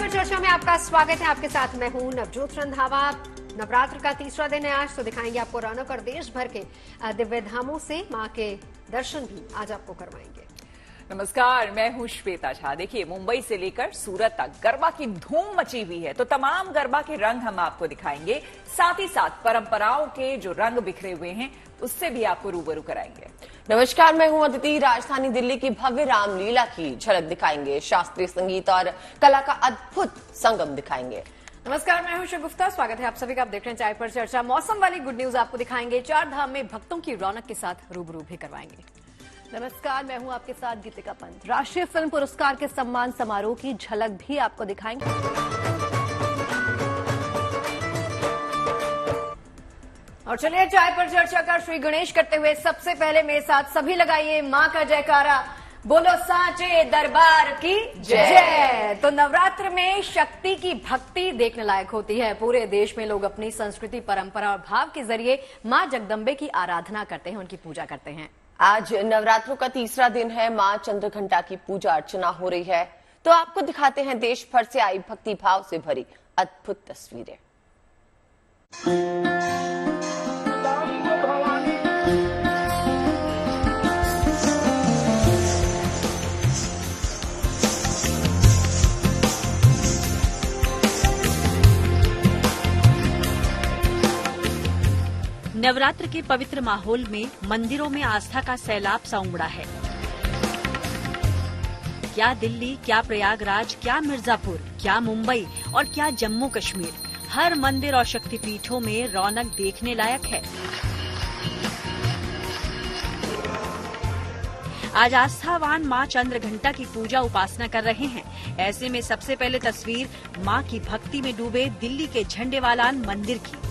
पर चर्चा में आपका स्वागत है। आपके साथ मैं हूं नवजोत रंधावा। नवरात्र का तीसरा दिन है आज, तो दिखाएंगे आपको रौनक और देश भर के दिव्य धामों से मां के दर्शन भी आज आपको करवाएंगे। नमस्कार, मैं हूं श्वेता झा। देखिए, मुंबई से लेकर सूरत तक गरबा की धूम मची हुई है, तो तमाम गरबा के रंग हम आपको दिखाएंगे। साथ ही साथ परंपराओं के जो रंग बिखरे हुए हैं उससे भी आपको रूबरू कराएंगे। नमस्कार, मैं हूं अदिति। राजधानी दिल्ली की भव्य रामलीला की झलक दिखाएंगे। शास्त्रीय संगीत और कला का अद्भुत संगम दिखाएंगे। नमस्कार, मैं हूं शगुफ्ता। स्वागत है आप सभी का। आप देख रहे हैं चाय पर चर्चा। मौसम वाली गुड न्यूज आपको दिखाएंगे। चार धाम में भक्तों की रौनक के साथ रूबरू भी करवाएंगे। नमस्कार, मैं हूं आपके साथ गीतिका पंत। राष्ट्रीय फिल्म पुरस्कार के सम्मान समारोह की झलक भी आपको दिखाएंगे। और चलिए चाय पर चर्चा का श्री गणेश करते हुए सबसे पहले मेरे साथ सभी लगाइए मां का जयकारा। बोलो सांचे दरबार की जय। तो नवरात्र में शक्ति की भक्ति देखने लायक होती है। पूरे देश में लोग अपनी संस्कृति, परंपरा और भाव के जरिए मां जगदम्बे की आराधना करते हैं, उनकी पूजा करते हैं। आज नवरात्रों का तीसरा दिन है। मां चंद्रघंटा की पूजा अर्चना हो रही है, तो आपको दिखाते हैं देश भर से आई भक्ति भाव से भरी अद्भुत तस्वीरें। नवरात्र के पवित्र माहौल में मंदिरों में आस्था का सैलाब सा उमड़ा है। क्या दिल्ली, क्या प्रयागराज, क्या मिर्जापुर, क्या मुंबई और क्या जम्मू कश्मीर, हर मंदिर और शक्तिपीठों में रौनक देखने लायक है। आज आस्थावान मां चंद्रघंटा की पूजा उपासना कर रहे हैं। ऐसे में सबसे पहले तस्वीर मां की भक्ति में डूबे दिल्ली के झंडेवालान मंदिर की।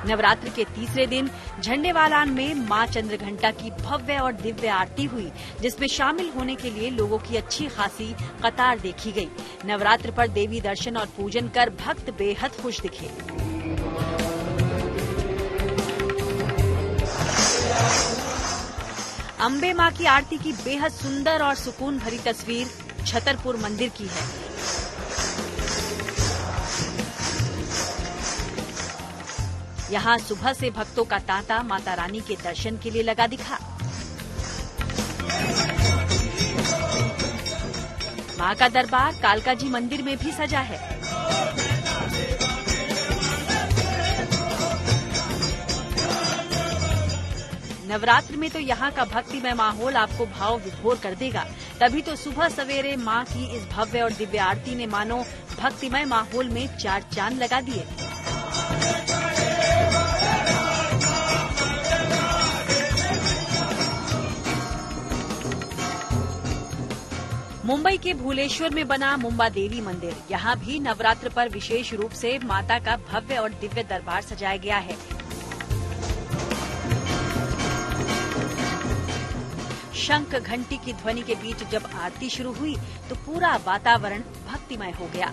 नवरात्र के तीसरे दिन झंडेवालान में मां चंद्रघंटा की भव्य और दिव्य आरती हुई, जिसमें शामिल होने के लिए लोगों की अच्छी खासी कतार देखी गई। नवरात्र पर देवी दर्शन और पूजन कर भक्त बेहद खुश दिखे। अंबे मां की आरती की बेहद सुंदर और सुकून भरी तस्वीर छतरपुर मंदिर की है। यहाँ सुबह से भक्तों का तांता माता रानी के दर्शन के लिए लगा दिखा। मां का दरबार कालका जी मंदिर में भी सजा है। नवरात्र में तो यहाँ का भक्तिमय माहौल आपको भाव विभोर कर देगा। तभी तो सुबह सवेरे मां की इस भव्य और दिव्य आरती ने मानो भक्तिमय माहौल में चार चांद लगा दिए। मुंबई के भूलेश्वर में बना मुंबा देवी मंदिर, यहाँ भी नवरात्र पर विशेष रूप से माता का भव्य और दिव्य दरबार सजाया गया है। शंख घंटी की ध्वनि के बीच जब आरती शुरू हुई तो पूरा वातावरण भक्तिमय हो गया।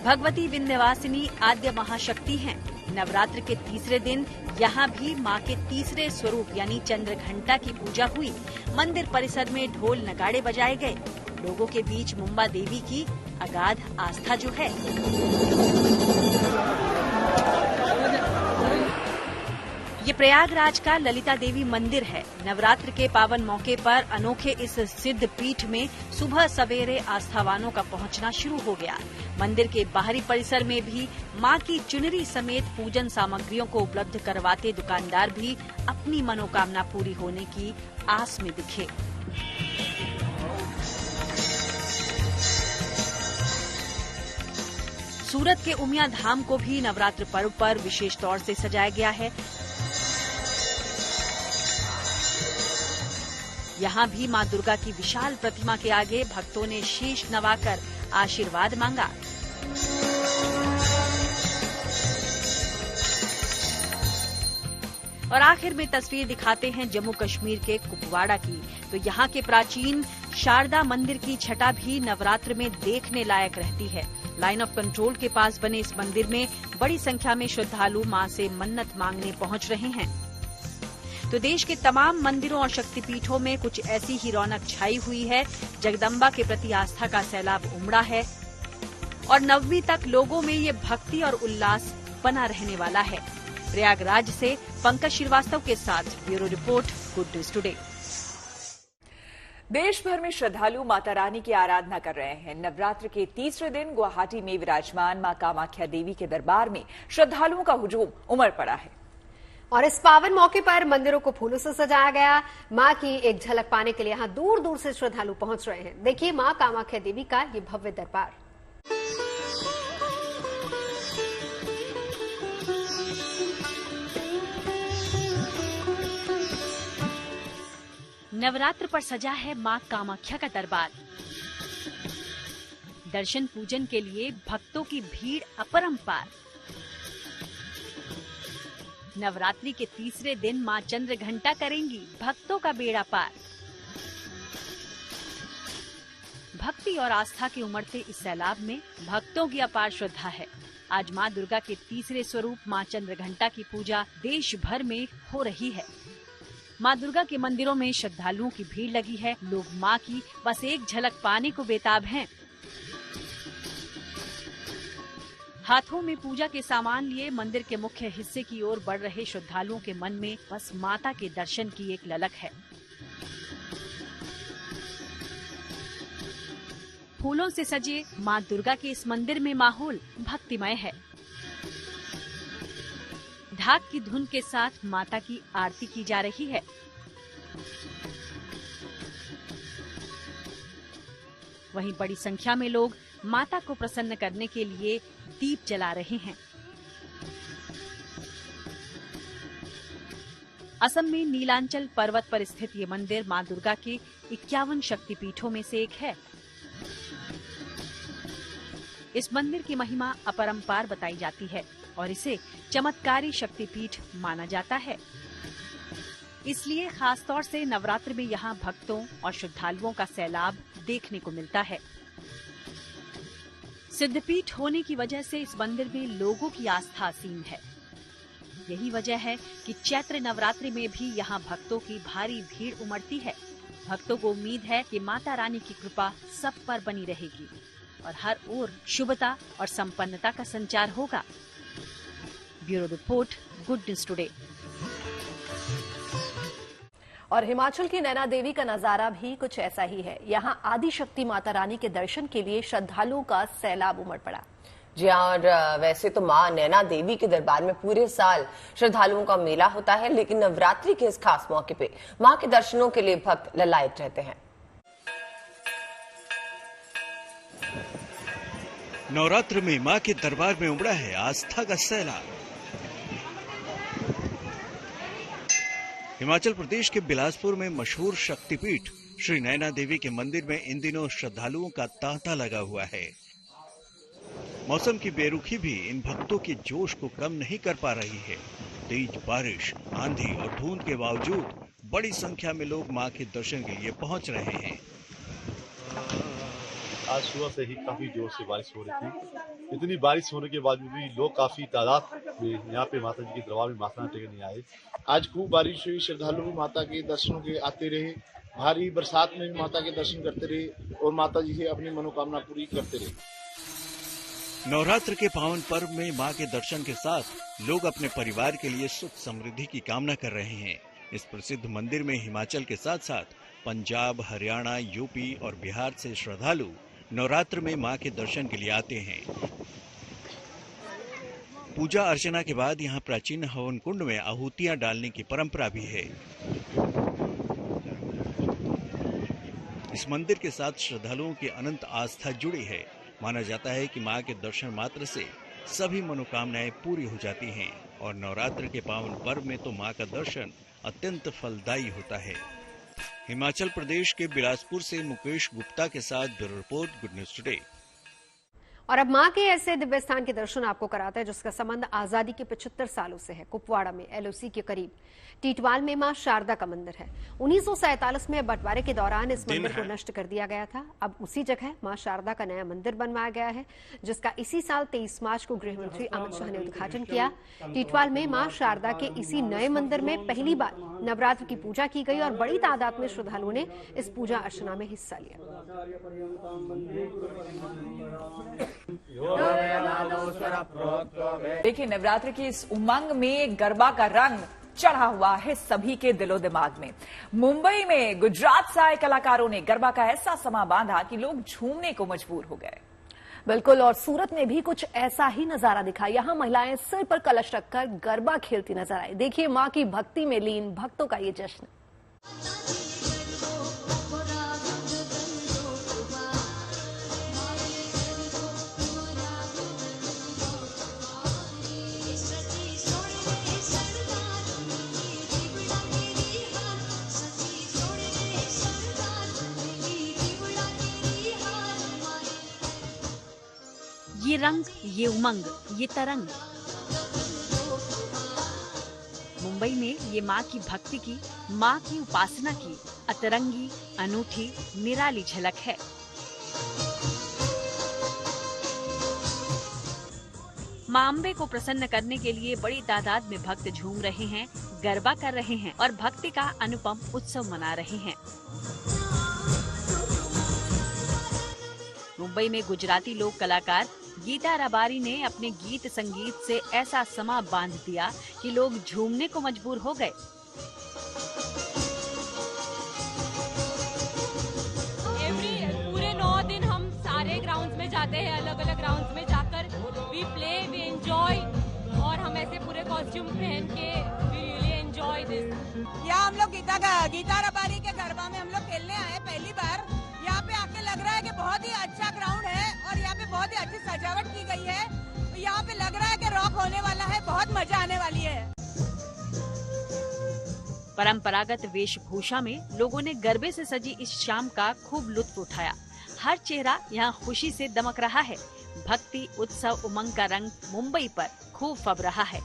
भगवती विंध्यवासिनी आद्य महाशक्ति हैं। नवरात्र के तीसरे दिन यहाँ भी मां के तीसरे स्वरूप यानी चंद्रघंटा की पूजा हुई। मंदिर परिसर में ढोल नगाड़े बजाए गए। लोगों के बीच मुंबा देवी की अगाध आस्था जो है। ये प्रयागराज का ललिता देवी मंदिर है। नवरात्र के पावन मौके पर अनोखे इस सिद्ध पीठ में सुबह सवेरे आस्थावानों का पहुंचना शुरू हो गया। मंदिर के बाहरी परिसर में भी मां की चुनरी समेत पूजन सामग्रियों को उपलब्ध करवाते दुकानदार भी अपनी मनोकामना पूरी होने की आस में दिखे। सूरत के उमिया धाम को भी नवरात्र पर्व पर विशेष तौर से सजाया गया है। यहाँ भी मां दुर्गा की विशाल प्रतिमा के आगे भक्तों ने शीश नवाकर आशीर्वाद मांगा। और आखिर में तस्वीर दिखाते हैं जम्मू कश्मीर के कुपवाड़ा की। तो यहाँ के प्राचीन शारदा मंदिर की छटा भी नवरात्र में देखने लायक रहती है। लाइन ऑफ कंट्रोल के पास बने इस मंदिर में बड़ी संख्या में श्रद्धालु मां से मन्नत मांगने पहुंच रहे हैं। तो देश के तमाम मंदिरों और शक्तिपीठों में कुछ ऐसी ही रौनक छाई हुई है। जगदम्बा के प्रति आस्था का सैलाब उमड़ा है और नवमी तक लोगों में ये भक्ति और उल्लास बना रहने वाला है। प्रयागराज से पंकज श्रीवास्तव के साथ bureau report, good news today. देश भर में श्रद्धालु माता रानी की आराधना कर रहे हैं। नवरात्र के तीसरे दिन गुवाहाटी में विराजमान मां कामाख्या देवी के दरबार में श्रद्धालुओं का हुजूम उमड़ पड़ा है और इस पावन मौके पर मंदिरों को फूलों से सजाया गया। मां की एक झलक पाने के लिए यहां दूर दूर से श्रद्धालु पहुंच रहे हैं। देखिए मां कामाख्या देवी का ये भव्य दरबार। नवरात्र पर सजा है मां कामाख्या का दरबार। दर्शन पूजन के लिए भक्तों की भीड़ अपरंपार। नवरात्रि के तीसरे दिन मां चंद्रघंटा करेंगी भक्तों का बेड़ा पार। भक्ति और आस्था के उमड़ते इस सैलाब में भक्तों की अपार श्रद्धा है। आज मां दुर्गा के तीसरे स्वरूप मां चंद्रघंटा की पूजा देश भर में हो रही है। मां दुर्गा के मंदिरों में श्रद्धालुओं की भीड़ लगी है। लोग मां की बस एक झलक पाने को बेताब हैं। हाथों में पूजा के सामान लिए मंदिर के मुख्य हिस्से की ओर बढ़ रहे श्रद्धालुओं के मन में बस माता के दर्शन की एक ललक है। फूलों से सजे मां दुर्गा के इस मंदिर में माहौल भक्तिमय है। ढाक की धुन के साथ माता की आरती की जा रही है। वहीं बड़ी संख्या में लोग माता को प्रसन्न करने के लिए दीप जला रहे हैं। असम में नीलांचल पर्वत पर स्थित ये मंदिर मां दुर्गा के 51 शक्तिपीठों में से एक है। इस मंदिर की महिमा अपरंपार बताई जाती है और इसे चमत्कारी शक्तिपीठ माना जाता है। इसलिए खास तौर से नवरात्र में यहाँ भक्तों और श्रद्धालुओं का सैलाब देखने को मिलता है। सिद्धपीठ होने की वजह से इस मंदिर में लोगों की आस्था असीम है। यही वजह है कि चैत्र नवरात्रि में भी यहाँ भक्तों की भारी भीड़ उमड़ती है। भक्तों को उम्मीद है कि माता रानी की कृपा सब पर बनी रहेगी और हर ओर शुभता और संपन्नता का संचार होगा। Bureau report, good news today. और हिमाचल की नैना देवी का नजारा भी कुछ ऐसा ही है। यहाँ आदिशक्ति माता रानी के दर्शन के लिए श्रद्धालुओं का सैलाब उमड़ पड़ा। जी हाँ, और वैसे तो मां नैना देवी के दरबार में पूरे साल श्रद्धालुओं का मेला होता है, लेकिन नवरात्रि के इस खास मौके पे मां के दर्शनों के लिए भक्त ललायत रहते हैं। नवरात्र में मां के दरबार में उमड़ा है आस्था का सैलाब। हिमाचल प्रदेश के बिलासपुर में मशहूर शक्तिपीठ श्री नैना देवी के मंदिर में इन दिनों श्रद्धालुओं का तांता लगा हुआ है। मौसम की बेरुखी भी इन भक्तों के जोश को कम नहीं कर पा रही है। तेज बारिश, आंधी और धुंध के बावजूद बड़ी संख्या में लोग मां के दर्शन के लिए पहुंच रहे हैं। आज सुबह से ही काफी जोर से बारिश हो रही थी। इतनी बारिश होने के बाद भी लोग काफी तादाद में यहाँ पे माता जी के दरबार में माथा टेकने आए। आज खूब बारिश हुई, श्रद्धालु भी माता के दर्शनों के आते रहे। भारी बरसात में भी माता के दर्शन करते रहे और माता जी से अपनी मनोकामना पूरी करते रहे। नवरात्र के पावन पर्व में मां के दर्शन के साथ लोग अपने परिवार के लिए सुख समृद्धि की कामना कर रहे हैं। इस प्रसिद्ध मंदिर में हिमाचल के साथ साथ पंजाब, हरियाणा, यूपी और बिहार से श्रद्धालु नवरात्र में मां के दर्शन के लिए आते हैं। पूजा अर्चना के बाद यहाँ प्राचीन हवन कुंड में आहुतियां डालने की परंपरा भी है। इस मंदिर के साथ श्रद्धालुओं की अनंत आस्था जुड़ी है। माना जाता है कि मां के दर्शन मात्र से सभी मनोकामनाएं पूरी हो जाती हैं और नवरात्र के पावन पर्व में तो मां का दर्शन अत्यंत फलदायी होता है। हिमाचल प्रदेश के बिलासपुर से मुकेश गुप्ता के साथ bureau report, good news today. और अब मां के ऐसे दिव्य स्थान के दर्शन आपको कराते हैं जिसका संबंध आजादी के 75 सालों से है। कुपवाड़ा में एलओसी के करीब टीटवाल में मां शारदा का मंदिर है। 1947 में बंटवारे के दौरान इस मंदिर को नष्ट कर दिया गया था। अब उसी जगह मां शारदा का नया मंदिर बनवाया गया है, जिसका इसी साल 23 मार्च को गृह मंत्री अमित शाह ने उद्घाटन किया। टीटवाल में मां शारदा के इसी नए मंदिर में पहली बार नवरात्र की पूजा की गई और बड़ी तादाद में श्रद्धालुओं ने इस पूजा अर्चना में हिस्सा लिया। देखिए, नवरात्र की इस उमंग में गरबा का रंग चढ़ा हुआ है सभी के दिलो दिमाग में। मुंबई में गुजरात से आए कलाकारों ने गरबा का ऐसा समा बांधा कि लोग झूमने को मजबूर हो गए। बिल्कुल, और सूरत में भी कुछ ऐसा ही नजारा दिखा। यहाँ महिलाएं सिर पर कलश रखकर गरबा खेलती नजर आई। देखिए मां की भक्ति में लीन भक्तों का ये जश्न। ये रंग, ये उमंग, ये तरंग। मुंबई में ये माँ की भक्ति की, माँ की उपासना की अतरंगी, अनूठी, निराली झलक है। माँ अम्बे को प्रसन्न करने के लिए बड़ी तादाद में भक्त झूम रहे हैं, गरबा कर रहे हैं और भक्ति का अनुपम उत्सव मना रहे हैं। मुंबई में गुजराती लोक कलाकार गीता रबारी ने अपने गीत संगीत से ऐसा समा बांध दिया कि लोग झूमने को मजबूर हो गए। पूरे 9 दिन हम सारे ग्राउंड्स में जाते हैं, अलग अलग ग्राउंड्स में जाकर वी प्ले, वी एंजॉय, और हम ऐसे पूरे कॉस्ट्यूम पहन के वी रियली एंजॉय दिस। यहाँ हम लोग गीता रबारी के गरबा में हम लोग खेलने आए पहली बार। यहाँ पे आके लग रहा है कि बहुत ही अच्छा ग्राउंड है और यहाँ पे बहुत ही अच्छी सजावट की गई है। यहाँ पे लग रहा है कि रॉक होने वाला है, बहुत मजा आने वाली है। परंपरागत वेशभूषा में लोगों ने गरबे से सजी इस शाम का खूब लुत्फ उठाया। हर चेहरा यहाँ खुशी से दमक रहा है। भक्ति, उत्सव, उमंग का रंग मुंबई पर खूब फब रहा है।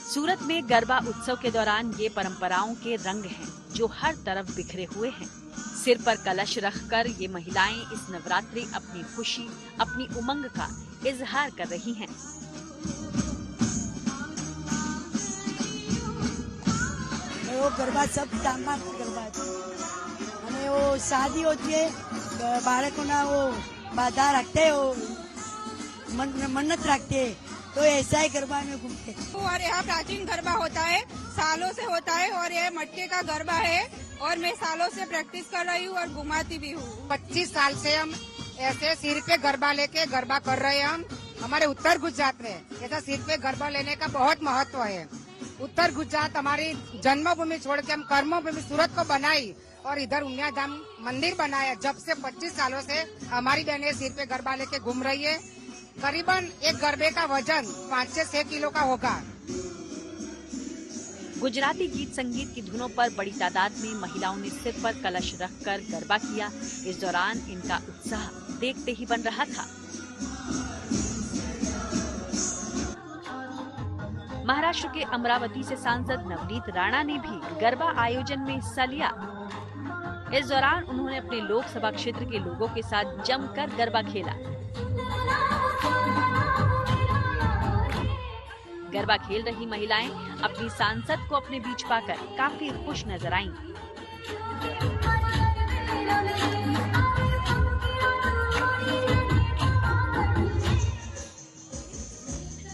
सूरत में गरबा उत्सव के दौरान ये परंपराओं के रंग हैं जो हर तरफ बिखरे हुए हैं। सिर पर कलश रखकर ये महिलाएं इस नवरात्रि अपनी खुशी, अपनी उमंग का इजहार कर रही हैं। वो गरबा सब गामમાં गरबा છે અને वो शादी होती है, बाળકોના वो बाधा रखते हो, मन्नत रखते हैं, तो ऐसा ही गरबा में घूमते। और यहाँ प्राचीन गरबा होता है, सालों से होता है और यह मटके का गरबा है और मैं सालों से प्रैक्टिस कर रही हूँ और घुमाती भी हूँ। 25 साल से हम ऐसे सिर पे गरबा लेके गरबा कर रहे हैं। हम हमारे उत्तर गुजरात में ऐसा सिर पे गरबा लेने का बहुत महत्व है। उत्तर गुजरात हमारी जन्मभूमि छोड़ के हम कर्मभूमि सूरत को बनाई और इधर उमियाधाम मंदिर बनाया। जब से 25 सालों से हमारी बहनें सिर पे गरबा लेके घूम रही है। करीबन एक गरबे का वजन 5 से 6 किलो का होगा। गुजराती गीत संगीत की धुनों पर बड़ी तादाद में महिलाओं ने सिर पर कलश रखकर गरबा किया। इस दौरान इनका उत्साह देखते ही बन रहा था। महाराष्ट्र के अमरावती से सांसद नवनीत राणा ने भी गरबा आयोजन में हिस्सा लिया। इस दौरान उन्होंने अपने लोकसभा क्षेत्र के लोगों के साथ जमकर गरबा खेला। गरबा खेल रही महिलाएं अपनी सांसद को अपने बीच पाकर काफी खुश नजर आईं।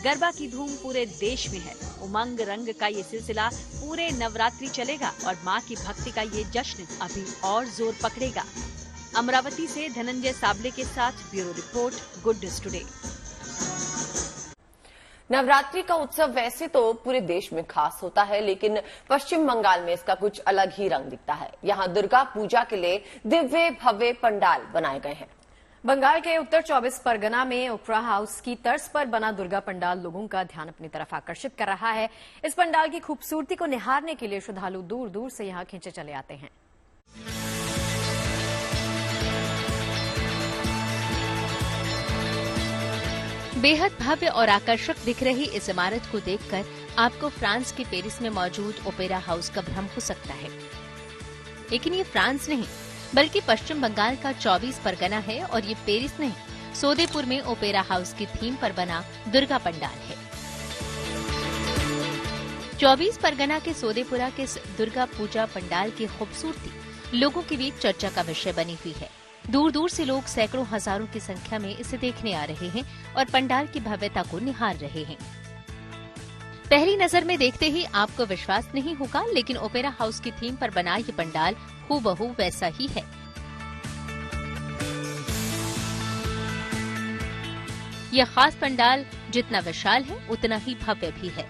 गरबा की धूम पूरे देश में है। उमंग रंग का ये सिलसिला पूरे नवरात्रि चलेगा और मां की भक्ति का ये जश्न अभी और जोर पकड़ेगा। अमरावती से धनंजय साबले के साथ bureau report, good news today. Navratri का उत्सव वैसे तो पूरे देश में खास होता है, लेकिन पश्चिम बंगाल में इसका कुछ अलग ही रंग दिखता है। यहाँ दुर्गा पूजा के लिए दिव्य भव्य पंडाल बनाए गए हैं। बंगाल के उत्तर 24 परगना में ओपेरा हाउस की तर्ज पर बना दुर्गा पंडाल लोगों का ध्यान अपनी तरफ आकर्षित कर रहा है। इस पंडाल की खूबसूरती को निहारने के लिए श्रद्धालु दूर दूर से यहां खींचे चले आते हैं। बेहद भव्य और आकर्षक दिख रही इस इमारत को देखकर आपको फ्रांस के पेरिस में मौजूद ओपेरा हाउस का भ्रम हो सकता है, लेकिन ये फ्रांस नहीं बल्कि पश्चिम बंगाल का 24 परगना है और ये पेरिस नहीं, सोदेपुर में ओपेरा हाउस की थीम पर बना दुर्गा पंडाल है। 24 परगना के सोदेपुरा के दुर्गा पूजा पंडाल की खूबसूरती लोगों के बीच चर्चा का विषय बनी हुई है। दूर दूर से लोग सैकड़ों हजारों की संख्या में इसे देखने आ रहे हैं और पंडाल की भव्यता को निहार रहे हैं। पहली नजर में देखते ही आपको विश्वास नहीं होगा, लेकिन ओपेरा हाउस की थीम पर बना ये पंडाल हूबहू वैसा ही है। यह खास पंडाल जितना विशाल है उतना ही भव्य भी है।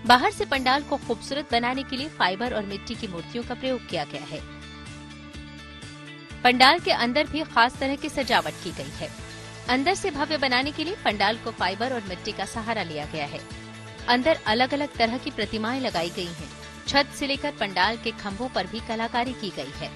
बाहर से पंडाल को खूबसूरत बनाने के लिए फाइबर और मिट्टी की मूर्तियों का प्रयोग किया गया है। पंडाल के अंदर भी खास तरह की सजावट की गई है। अंदर से भव्य बनाने के लिए पंडाल को फाइबर और मिट्टी का सहारा लिया गया है। अंदर अलग अलग तरह की प्रतिमाएं लगाई गई हैं। छत से लेकर पंडाल के खंभों पर भी कलाकारी की गई है।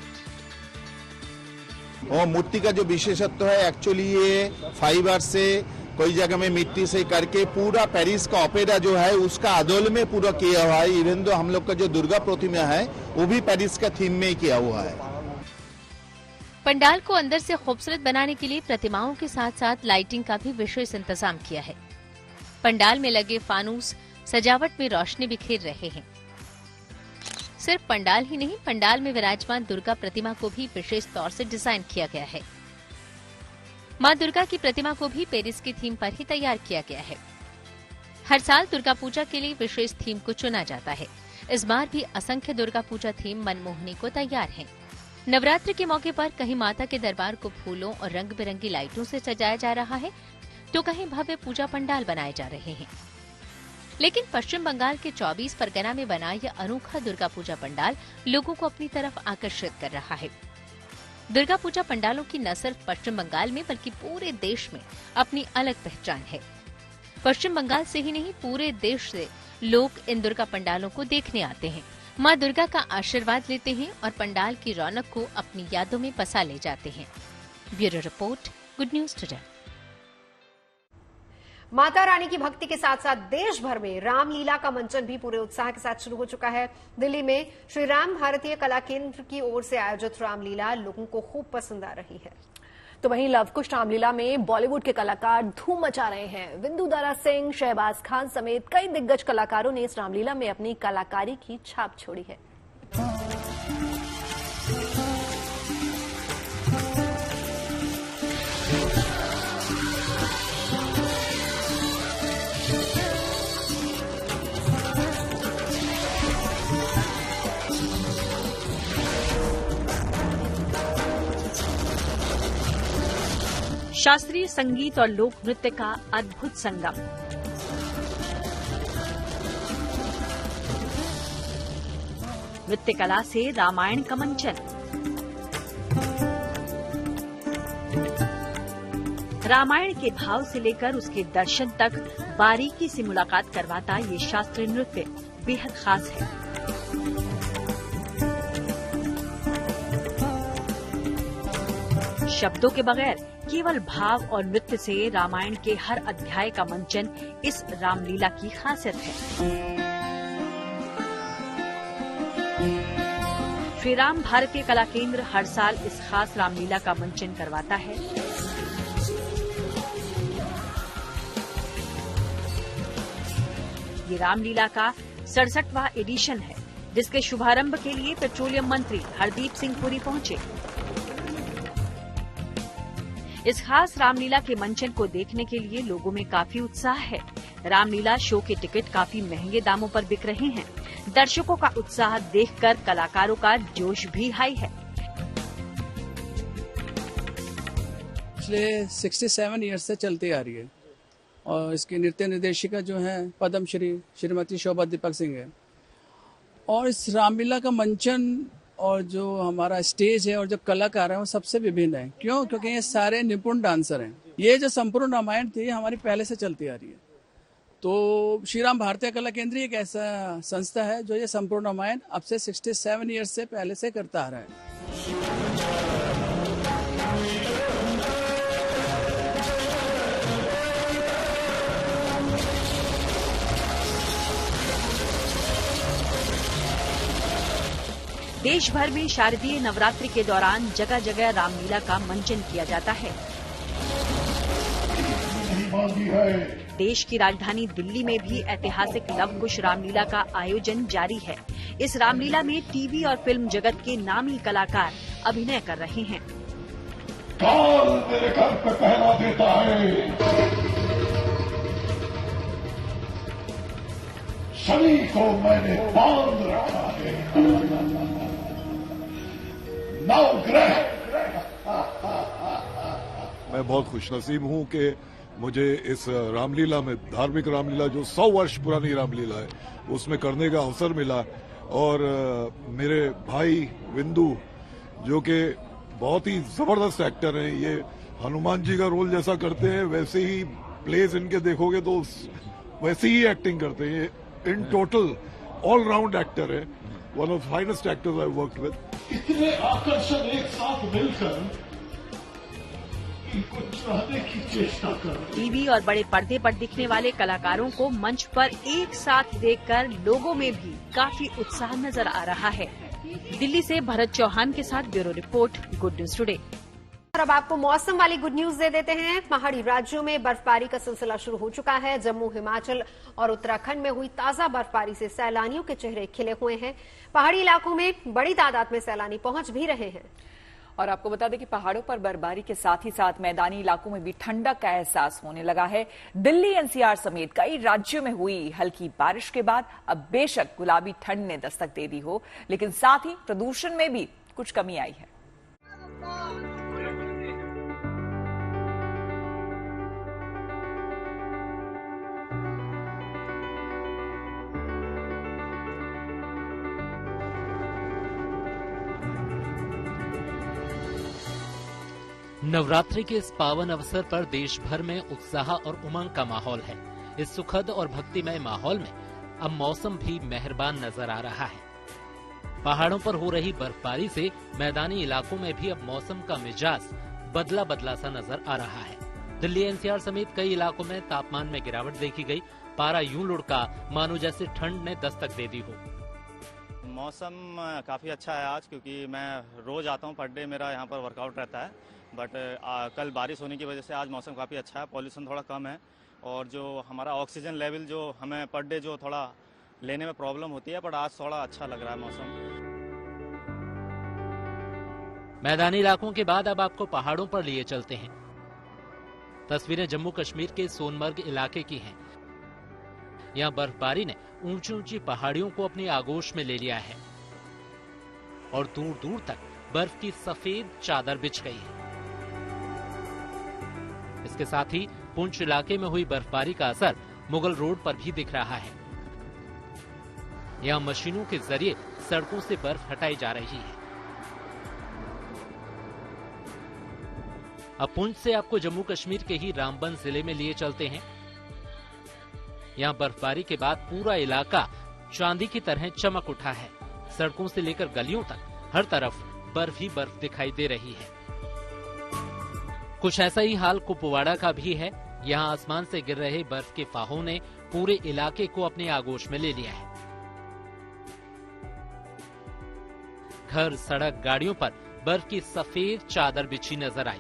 और मूर्ति का जो विशेषत्व है, एक्चुअली ये फाइबर से, कोई जगह में मिट्टी से करके पूरा पेरिस का ओपेरा जो है उसका आदोल में पूरा किया हुआ है। इवन दो हम लोग का जो दुर्गा प्रतिमा है वो भी पेरिस का थीम में ही किया हुआ है। पंडाल को अंदर से खूबसूरत बनाने के लिए प्रतिमाओं के साथ साथ लाइटिंग का भी विशेष इंतजाम किया है। पंडाल में लगे फानूस सजावट में रोशनी बिखेर रहे हैं। सिर्फ पंडाल ही नहीं, पंडाल में विराजमान दुर्गा प्रतिमा को भी विशेष तौर से डिजाइन किया गया है। मां दुर्गा की प्रतिमा को भी पेरिस की थीम पर ही तैयार किया गया है। हर साल दुर्गा पूजा के लिए विशेष थीम को चुना जाता है। इस बार भी असंख्य दुर्गा पूजा थीम मनमोहनी को तैयार है। नवरात्र के मौके पर कहीं माता के दरबार को फूलों और रंग बिरंगी लाइटों से सजाया जा रहा है, तो कहीं भव्य पूजा पंडाल बनाए जा रहे हैं। लेकिन पश्चिम बंगाल के 24 परगना में बना यह अनोखा दुर्गा पूजा पंडाल लोगों को अपनी तरफ आकर्षित कर रहा है। दुर्गा पूजा पंडालों की न सिर्फ पश्चिम बंगाल में बल्कि पूरे देश में अपनी अलग पहचान है। पश्चिम बंगाल से ही नहीं, पूरे देश से लोग इन दुर्गा पंडालों को देखने आते हैं, मां दुर्गा का आशीर्वाद लेते हैं और पंडाल की रौनक को अपनी यादों में बसा ले जाते हैं। Bureau report, good news today. Mata Rani की भक्ति के साथ साथ देश भर में रामलीला का मंचन भी पूरे उत्साह के साथ शुरू हो चुका है। दिल्ली में श्री राम भारतीय कला केंद्र की ओर से आयोजित रामलीला लोगों को खूब पसंद आ रही है। तो वहीं लवकुश रामलीला में बॉलीवुड के कलाकार धूम मचा रहे हैं। विंदु दारा सिंह, शहबाज खान समेत कई दिग्गज कलाकारों ने इस रामलीला में अपनी कलाकारी की छाप छोड़ी है। शास्त्रीय संगीत और लोक नृत्य का अद्भुत संगम। नृत्य कला से रामायण का मंचन। रामायण के भाव से लेकर उसके दर्शन तक बारीकी से मुलाकात करवाता ये शास्त्रीय नृत्य बेहद खास है। शब्दों के बगैर केवल भाव और नृत्य से रामायण के हर अध्याय का मंचन इस रामलीला की खासियत है। श्री राम भारतीय कला केंद्र हर साल इस खास रामलीला का मंचन करवाता है। ये रामलीला का 67वां एडिशन है, जिसके शुभारंभ के लिए पेट्रोलियम मंत्री हरदीप सिंह पुरी पहुंचे। इस खास रामलीला के मंचन को देखने के लिए लोगों में काफी उत्साह है। रामलीला शो के टिकट काफी महंगे दामों पर बिक रहे हैं। दर्शकों का उत्साह देखकर कलाकारों का जोश भी हाई है। पिछले 67 ईयर्स से चलती आ रही है और इसकी नृत्य निर्देशिका जो है पद्मश्री श्रीमती शोभा दीपक सिंह है। और इस रामलीला का मंचन और जो हमारा स्टेज है और जो कलाकार हैं वो सबसे विभिन्न है। क्यों? क्योंकि ये सारे निपुण डांसर हैं। ये जो संपूर्ण रामायण थी हमारी पहले से चलती आ रही है। तो श्री राम भारतीय कला केंद्र एक ऐसा संस्था है जो ये संपूर्ण रामायण अब से 67 ईयर्स से पहले से करता आ रहा है। देश भर में शारदीय नवरात्रि के दौरान जगह जगह रामलीला का मंचन किया जाता है। देश की राजधानी दिल्ली में भी ऐतिहासिक लवकुश रामलीला का आयोजन जारी है। इस रामलीला में टीवी और फिल्म जगत के नामी कलाकार अभिनय कर रहे हैं। काल मेरे घर पे पहरा देता है, शनि को मैंने बांध रखा है, नवग्रह। मैं बहुत खुशनसीब हूं कि मुझे इस रामलीला में, धार्मिक रामलीला जो 100 वर्ष पुरानी रामलीला है, उसमें करने का अवसर मिला। और मेरे भाई विंदु जो कि बहुत ही जबरदस्त एक्टर हैं, ये हनुमान जी का रोल जैसा करते हैं वैसे ही प्लेस इनके देखोगे तो वैसे ही एक्टिंग करते हैं। In total all round actor है, one of finest actors I worked with. इतने आकर्षण एक साथ मिलकर इनको चुराने की चेष्टा कर। टीवी और बड़े पर्दे पर दिखने वाले कलाकारों को मंच पर एक साथ देखकर लोगों में भी काफी उत्साह नजर आ रहा है। दिल्ली से भरत चौहान के साथ bureau report, good news today. और अब आपको मौसम वाली गुड न्यूज दे देते हैं। पहाड़ी राज्यों में बर्फबारी का सिलसिला शुरू हो चुका है। जम्मू, हिमाचल और उत्तराखंड में हुई ताजा बर्फबारी से सैलानियों के चेहरे खिले हुए हैं। पहाड़ी इलाकों में बड़ी तादाद में सैलानी पहुंच भी रहे हैं। और आपको बता दें कि पहाड़ों पर बर्फबारी के साथ ही साथ मैदानी इलाकों में भी ठंडक का एहसास होने लगा है। दिल्ली, एनसीआर समेत कई राज्यों में हुई हल्की बारिश के बाद अब बेशक गुलाबी ठंड ने दस्तक दे दी हो, लेकिन साथ ही प्रदूषण में भी कुछ कमी आई है। नवरात्रि के इस पावन अवसर पर देश भर में उत्साह और उमंग का माहौल है। इस सुखद और भक्तिमय माहौल में अब मौसम भी मेहरबान नजर आ रहा है। पहाड़ों पर हो रही बर्फबारी से मैदानी इलाकों में भी अब मौसम का मिजाज बदला बदला सा नजर आ रहा है। दिल्ली, एनसीआर समेत कई इलाकों में तापमान में गिरावट देखी गई। पारा यूं लुढ़का मानो जैसे ठंड ने दस्तक दे दी हो। मौसम काफी अच्छा है आज, क्योंकि मैं रोज आता हूँ, पर डे मेरा यहाँ पर वर्कआउट रहता है। बट कल बारिश होने की वजह से आज मौसम काफ़ी अच्छा है, पॉल्यूशन थोड़ा कम है और जो हमारा ऑक्सीजन लेवल जो हमें पर डे जो थोड़ा लेने में प्रॉब्लम होती है, बट आज थोड़ा अच्छा लग रहा है मौसम। मैदानी इलाकों के बाद अब आपको पहाड़ों पर लिए चलते हैं। तस्वीरें जम्मू कश्मीर के सोनमर्ग इलाके की हैं। यहाँ बर्फबारी ने ऊंची ऊंची पहाड़ियों को अपनी आगोश में ले लिया है और दूर दूर तक बर्फ की सफेद चादर बिछ गई है। इसके साथ ही पुंछ इलाके में हुई बर्फबारी का असर मुगल रोड पर भी दिख रहा है। यहां मशीनों के जरिए सड़कों से बर्फ हटाई जा रही है। अब पुंछ से आपको जम्मू कश्मीर के ही रामबन जिले में लिए चलते हैं। यहां बर्फबारी के बाद पूरा इलाका चांदी की तरह चमक उठा है। सड़कों से लेकर गलियों तक हर तरफ बर्फ ही बर्फ दिखाई दे रही है। कुछ ऐसा ही हाल कुपवाड़ा का भी है। यहाँ आसमान से गिर रहे बर्फ के फाहों ने पूरे इलाके को अपने आगोश में ले लिया है। घर, सड़क, गाड़ियों पर बर्फ की सफेद चादर बिछी नजर आई।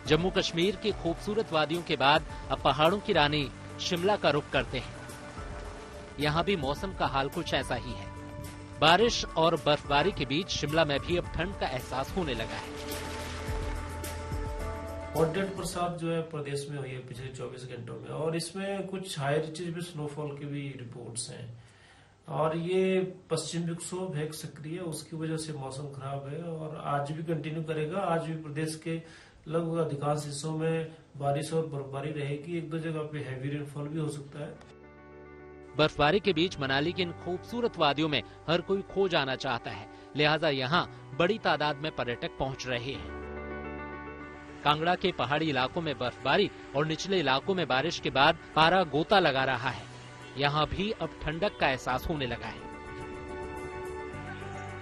जम्मू कश्मीर की खूबसूरत वादियों के बाद अब पहाड़ों की रानी शिमला का रुख करते हैं। यहाँ भी मौसम का हाल कुछ ऐसा ही है। बारिश और बर्फबारी के बीच शिमला में भी अब ठंड का एहसास होने लगा है। हॉट डेट बरसात जो है प्रदेश में हुई है पिछले 24 घंटों में, और इसमें कुछ हाई रिचेज में स्नोफॉल की भी रिपोर्ट्स हैं। और ये पश्चिम विक्षोभ है सक्रिय, उसकी वजह से मौसम खराब है और आज भी कंटिन्यू करेगा। आज भी प्रदेश के लगभग अधिकांश हिस्सों में बारिश और बर्फबारी रहेगी। एक दो जगह पे हैवी रेनफॉल भी हो सकता है। बर्फबारी के बीच मनाली की इन खूबसूरत वादियों में हर कोई खो जाना चाहता है, लिहाजा यहाँ बड़ी तादाद में पर्यटक पहुँच रहे हैं। कांगड़ा के पहाड़ी इलाकों में बर्फबारी और निचले इलाकों में बारिश के बाद पारा गोता लगा रहा है। यहाँ भी अब ठंडक का एहसास होने लगा है।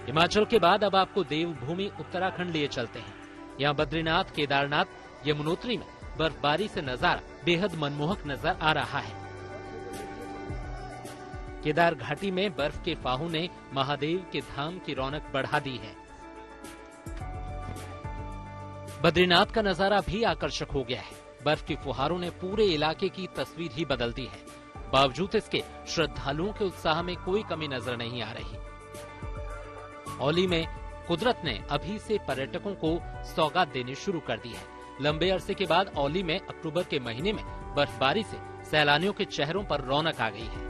हिमाचल के बाद अब आपको देवभूमि उत्तराखंड लिए चलते हैं। यहाँ बद्रीनाथ, केदारनाथ, यमुनोत्री में बर्फबारी से नजारा बेहद मनमोहक नजर आ रहा है। केदार घाटी में बर्फ के फाहों ने महादेव के धाम की रौनक बढ़ा दी है। बद्रीनाथ का नजारा भी आकर्षक हो गया है। बर्फ की फुहारों ने पूरे इलाके की तस्वीर ही बदल दी है। बावजूद इसके श्रद्धालुओं के उत्साह में कोई कमी नजर नहीं आ रही। औली में कुदरत ने अभी से पर्यटकों को सौगात देनी शुरू कर दी है। लंबे अरसे के बाद औली में अक्टूबर के महीने में बर्फबारी से सैलानियों के चेहरों पर रौनक आ गई है।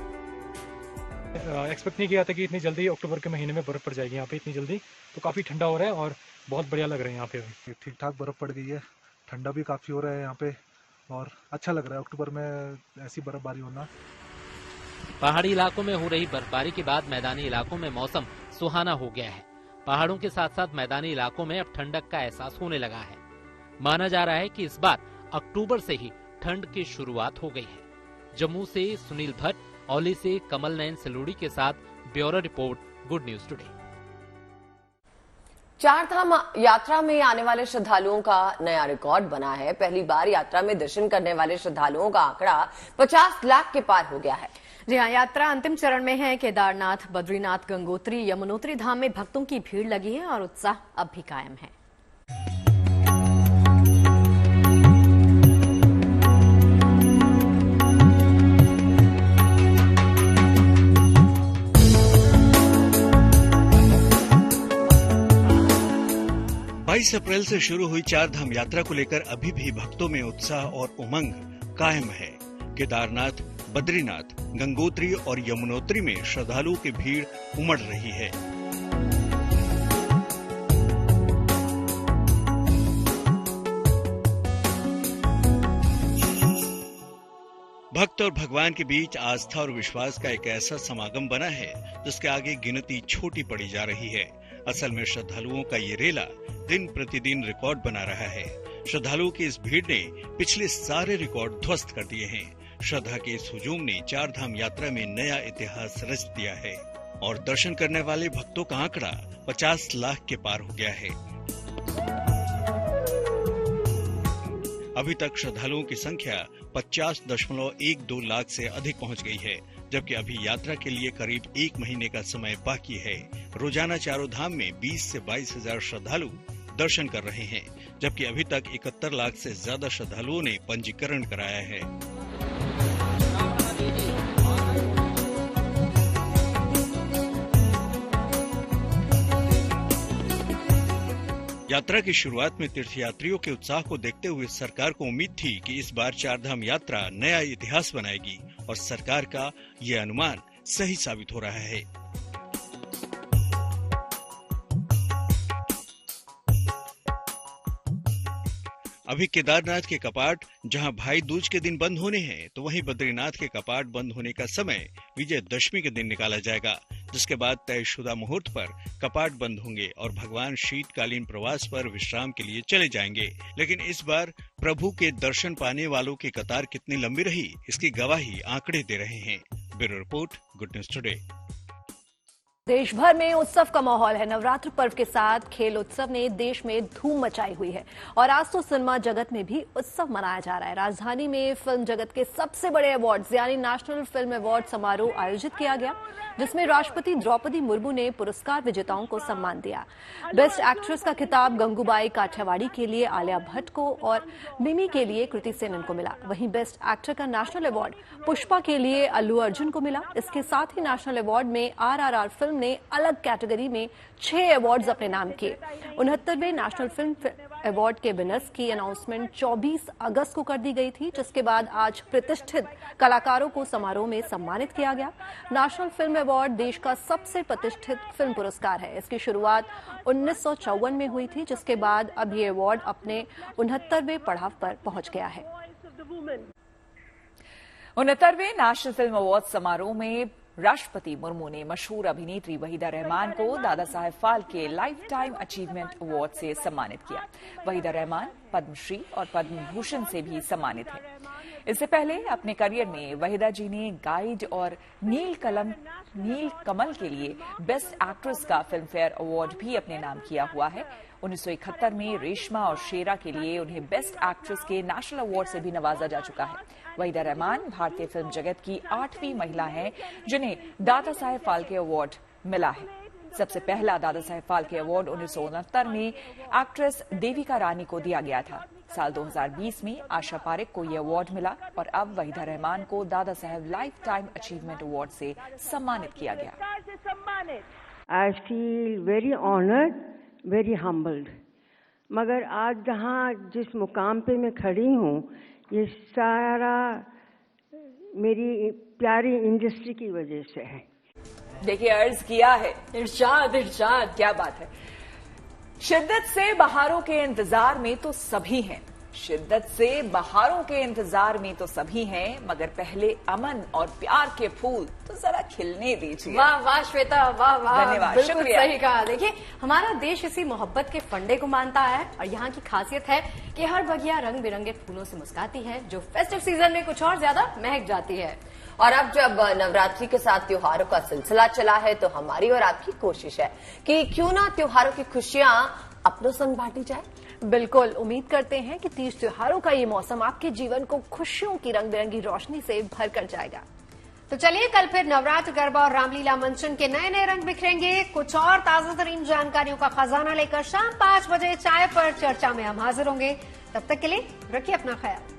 एक्सपेक्ट नहीं किया था कि इतनी जल्दी अक्टूबर के महीने में बर्फ पड़ जाएगी यहाँ पे इतनी जल्दी, तो काफी ठंडा हो रहा है और बहुत बढ़िया लग रहा है यहाँ पे। ठीक ठाक बर्फ पड़ गई है, ठंडा भी काफी हो रहा है यहाँ पे और अच्छा लग रहा है अक्टूबर में ऐसी बर्फबारी होना। पहाड़ी इलाकों में हो रही बर्फबारी के बाद मैदानी इलाकों में मौसम सुहाना हो गया है। पहाड़ों के साथ साथ मैदानी इलाकों में अब ठंडक का एहसास होने लगा है। माना जा रहा है कि इस बार अक्टूबर से ही ठंड की शुरुआत हो गई है। जम्मू से सुनील भट्ट, औली से कमल नयन सलूड़ी के साथ bureau report, good news today. Chardham यात्रा में आने वाले श्रद्धालुओं का नया रिकॉर्ड बना है। पहली बार यात्रा में दर्शन करने वाले श्रद्धालुओं का आंकड़ा 50 लाख के पार हो गया है। जी हाँ, यात्रा अंतिम चरण में है। केदारनाथ, बद्रीनाथ, गंगोत्री, यमुनोत्री धाम में भक्तों की भीड़ लगी है और उत्साह अब भी कायम है। बाईस अप्रैल से शुरू हुई चारधाम यात्रा को लेकर अभी भी भक्तों में उत्साह और उमंग कायम है। केदारनाथ, बद्रीनाथ, गंगोत्री और यमुनोत्री में श्रद्धालुओं की भीड़ उमड़ रही है। भक्त और भगवान के बीच आस्था और विश्वास का एक ऐसा समागम बना है जिसके आगे गिनती छोटी पड़ी जा रही है। असल में श्रद्धालुओं का ये रेला दिन प्रतिदिन रिकॉर्ड बना रहा है। श्रद्धालुओं की इस भीड़ ने पिछले सारे रिकॉर्ड ध्वस्त कर दिए हैं। श्रद्धा के इस हुजूम ने चारधाम यात्रा में नया इतिहास रच दिया है और दर्शन करने वाले भक्तों का आंकड़ा 50 लाख के पार हो गया है। अभी तक श्रद्धालुओं की संख्या 50.12 लाख से अधिक पहुंच गई है, जबकि अभी यात्रा के लिए करीब 1 महीने का समय बाकी है। रोजाना चारों धाम में 20 से 22 हजार श्रद्धालु दर्शन कर रहे हैं, जबकि अभी तक 71 लाख से ज्यादा श्रद्धालुओं ने पंजीकरण कराया है। यात्रा की शुरुआत में तीर्थयात्रियों के उत्साह को देखते हुए सरकार को उम्मीद थी कि इस बार चारधाम यात्रा नया इतिहास बनाएगी और सरकार का ये अनुमान सही साबित हो रहा है। अभी केदारनाथ के कपाट जहां भाई दूज के दिन बंद होने हैं, तो वहीं बद्रीनाथ के कपाट बंद होने का समय विजयदशमी के दिन निकाला जाएगा, जिसके बाद तयशुदा मुहूर्त पर कपाट बंद होंगे और भगवान शीतकालीन प्रवास पर विश्राम के लिए चले जाएंगे। लेकिन इस बार प्रभु के दर्शन पाने वालों की कतार कितनी लंबी रही, इसकी गवाही आंकड़े दे रहे हैं। Bureau report, good news today. देश भर में उत्सव का माहौल है। नवरात्र पर्व के साथ खेल उत्सव ने देश में धूम मचाई हुई है और आज तो सिनेमा जगत में भी उत्सव मनाया जा रहा है। राजधानी में फिल्म जगत के सबसे बड़े अवार्ड्स यानी नेशनल फिल्म अवार्ड समारोह आयोजित किया गया, जिसमें राष्ट्रपति द्रौपदी मुर्मू ने पुरस्कार विजेताओं को सम्मान दिया। बेस्ट एक्ट्रेस का खिताब गंगूबाई काठियावाड़ी के लिए आलिया भट्ट को और मिमी के लिए कृति सेनन को मिला। वहीं बेस्ट एक्टर का नेशनल अवार्ड पुष्पा के लिए अल्लू अर्जुन को मिला। इसके साथ ही नेशनल अवार्ड में RRR फिल्म ने अलग कैटेगरी में 6 अवार्ड्स अपने नाम किए। 69वें नेशनल फिल्म अवार्ड के विनर्स की अनाउंसमेंट 24 अगस्त को कर दी गई थी, जिसके बाद आज प्रतिष्ठित कलाकारों को समारोह में सम्मानित किया गया। नेशनल फिल्म अवार्ड देश का सबसे प्रतिष्ठित फिल्म पुरस्कार है। इसकी शुरुआत 1954 में हुई थी, जिसके बाद अब ये अवार्ड अपने 69वें पड़ाव पर पहुंच गया है। 69वें नेशनल फिल्म अवार्ड समारोह में राष्ट्रपति मुर्मू ने मशहूर अभिनेत्री वहीदा रहमान को Dada Saheb Phalke lifetime achievement award से सम्मानित किया। वहीदा रहमान पद्मश्री और पद्म भूषण से भी सम्मानित है। इससे पहले अपने करियर में वहीदा जी ने गाइड और नील कमल के लिए बेस्ट एक्ट्रेस का फिल्म फेयर अवार्ड भी अपने नाम किया हुआ है। 1971 में रेशमा और शेरा के लिए उन्हें बेस्ट एक्ट्रेस के नेशनल अवार्ड से भी नवाजा जा चुका है। वहीदा रहमान भारतीय फिल्म जगत की 8वीं महिला हैं जिन्हें दादा साहेब फाल्के अवार्ड मिला है। सबसे पहला दादा साहेब फाल्के अवार्ड 1969 में एक्ट्रेस देविका रानी को दिया गया था। साल 2020 में आशा पारेख को यह अवार्ड मिला और अब वहीदा रहमान को दादा साहेब लाइफ टाइम अचीवमेंट अवार्ड से सम्मानित किया गया। I feel very honoured, very humbled. मगर आज जहाँ जिस मुकाम पे मैं खड़ी हूँ, ये सारा मेरी प्यारी इंडस्ट्री की वजह से है। देखिए, अर्ज किया है, इरशाद क्या बात है। शिद्दत से बहारों के इंतजार में तो सभी हैं, शिद्दत से बहारों के इंतजार में तो सभी हैं, मगर पहले अमन और प्यार के फूल तो जरा खिलने दीजिए। वाह वाह श्वेता, वाह वाह, धन्यवाद, बिल्कुल शुक्रिया। सही कहा। देखिए, हमारा देश इसी मोहब्बत के फंडे को मानता है और यहाँ की खासियत है कि हर बगिया रंग बिरंगे फूलों से मुस्काती है, जो फेस्टिव सीजन में कुछ और ज्यादा महक जाती है। और अब जब नवरात्रि के साथ त्योहारों का सिलसिला चला है, तो हमारी और आपकी कोशिश है कि क्यों ना त्योहारों की खुशियां अपनों संग बांटी जाए। बिल्कुल, उम्मीद करते हैं कि तीज त्योहारों का ये मौसम आपके जीवन को खुशियों की रंग बिरंगी रोशनी से भर कर जाएगा। तो चलिए, कल फिर नवरात्र गरबा और रामलीला मंचन के नए नए रंग बिखरेंगे। कुछ और ताजा तरीन जानकारियों का खजाना लेकर शाम 5 बजे चाय पर चर्चा में हम हाजिर होंगे। तब तक के लिए रखिए अपना ख्याल।